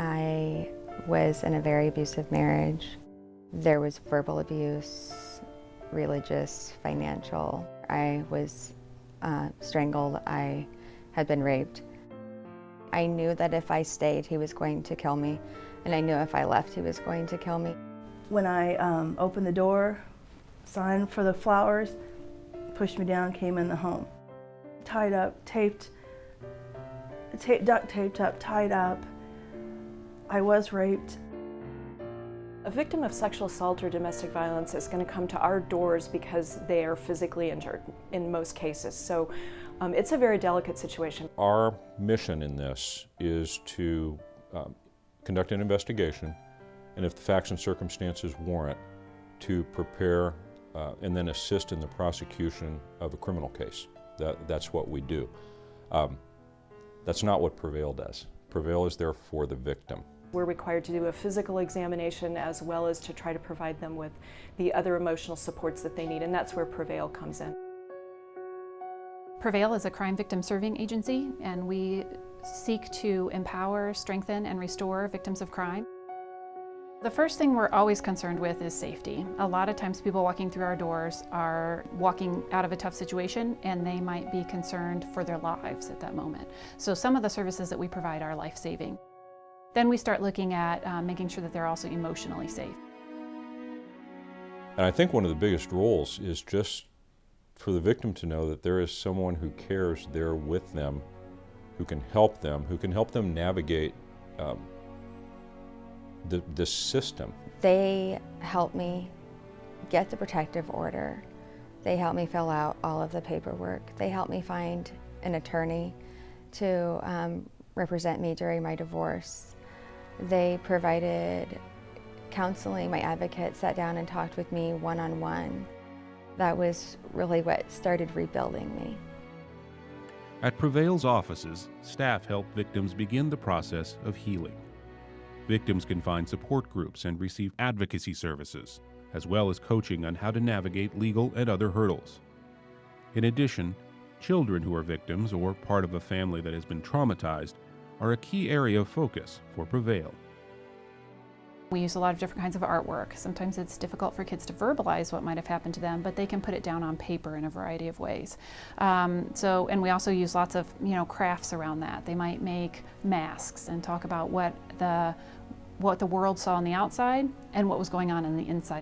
I was in a very abusive marriage. There was verbal abuse, religious, financial. I was strangled. I had been raped. I knew that if I stayed, he was going to kill me, and I knew if I left, he was going to kill me. When I opened the door, signed for the flowers, pushed me down, came in the home. Tied up, duct taped up, tied up. I was raped. A victim of sexual assault or domestic violence is going to come to our doors because they are physically injured in most cases. So it's a very delicate situation. Our mission in this is to conduct an investigation, and if the facts and circumstances warrant, to prepare and then assist in the prosecution of a criminal case. That's what we do. That's not what Prevail does. Prevail is there for the victim. We're required to do a physical examination as well as to try to provide them with the other emotional supports that they need, and that's where Prevail comes in. Prevail is a crime victim serving agency, and we seek to empower, strengthen, and restore victims of crime. The first thing we're always concerned with is safety. A lot of times people walking through our doors are walking out of a tough situation, and they might be concerned for their lives at that moment. So some of the services that we provide are life-saving. Then we start looking at making sure that they're also emotionally safe. And I think one of the biggest roles is just for the victim to know that there is someone who cares there with them, who can help them navigate this system. They helped me get the protective order. They helped me fill out all of the paperwork. They helped me find an attorney to represent me during my divorce. They provided counseling. My advocate sat down and talked with me one-on-one. That was really what started rebuilding me. At Prevail's offices, staff help victims begin the process of healing. Victims can find support groups and receive advocacy services, as well as coaching on how to navigate legal and other hurdles. In addition, children who are victims or part of a family that has been traumatized are a key area of focus for Prevail. We use a lot of different kinds of artwork. Sometimes it's difficult for kids to verbalize what might have happened to them, but they can put it down on paper in a variety of ways. And we also use lots of crafts around that. They might make masks and talk about what the world saw on the outside and what was going on the inside.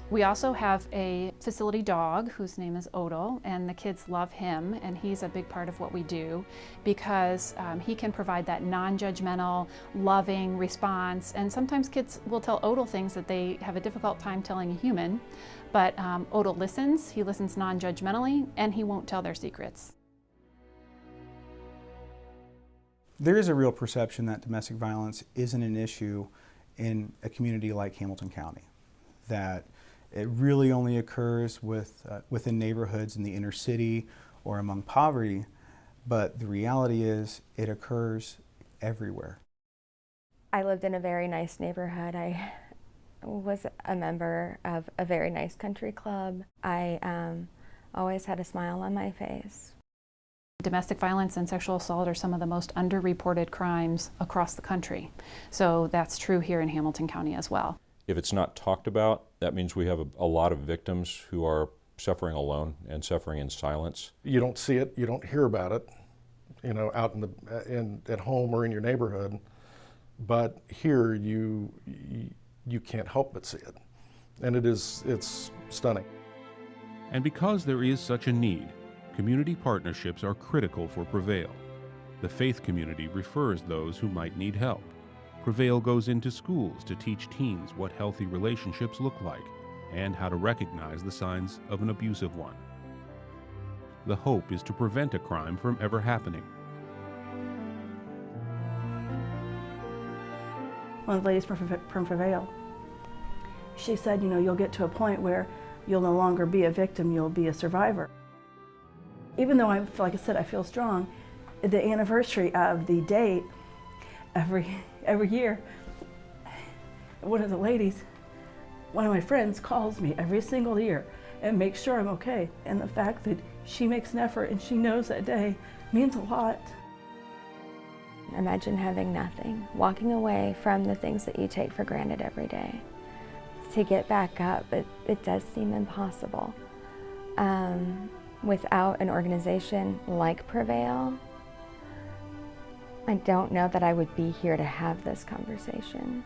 We also have a facility dog whose name is Odell, and the kids love him, and he's a big part of what we do because he can provide that non-judgmental, loving response. And sometimes kids will tell Odell things that they have a difficult time telling a human, but Odell listens, he listens non-judgmentally, and he won't tell their secrets. There is a real perception that domestic violence isn't an issue in a community like Hamilton County, that it really only occurs within neighborhoods in the inner city or among poverty, but the reality is it occurs everywhere. I lived in a very nice neighborhood. I was a member of a very nice country club. I always had a smile on my face. Domestic violence and sexual assault are some of the most underreported crimes across the country. So that's true here in Hamilton County as well. If it's not talked about, that means we have a lot of victims who are suffering alone and suffering in silence. You don't see it, you don't hear about it, out at home or in your neighborhood, but here you can't help but see it, and it's stunning. And because there is such a need, community partnerships are critical for Prevail. The faith community refers those who might need help. Prevail goes into schools to teach teens what healthy relationships look like and how to recognize the signs of an abusive one. The hope is to prevent a crime from ever happening. One of the ladies from Prevail, she said, you'll get to a point where you'll no longer be a victim, you'll be a survivor. Even though like I said, I feel strong, the anniversary of the date, every year, one of my friends calls me every single year and makes sure I'm okay. And the fact that she makes an effort and she knows that day means a lot. Imagine having nothing, walking away from the things that you take for granted every day. To get back up, it does seem impossible. Without an organization like Prevail, I don't know that I would be here to have this conversation.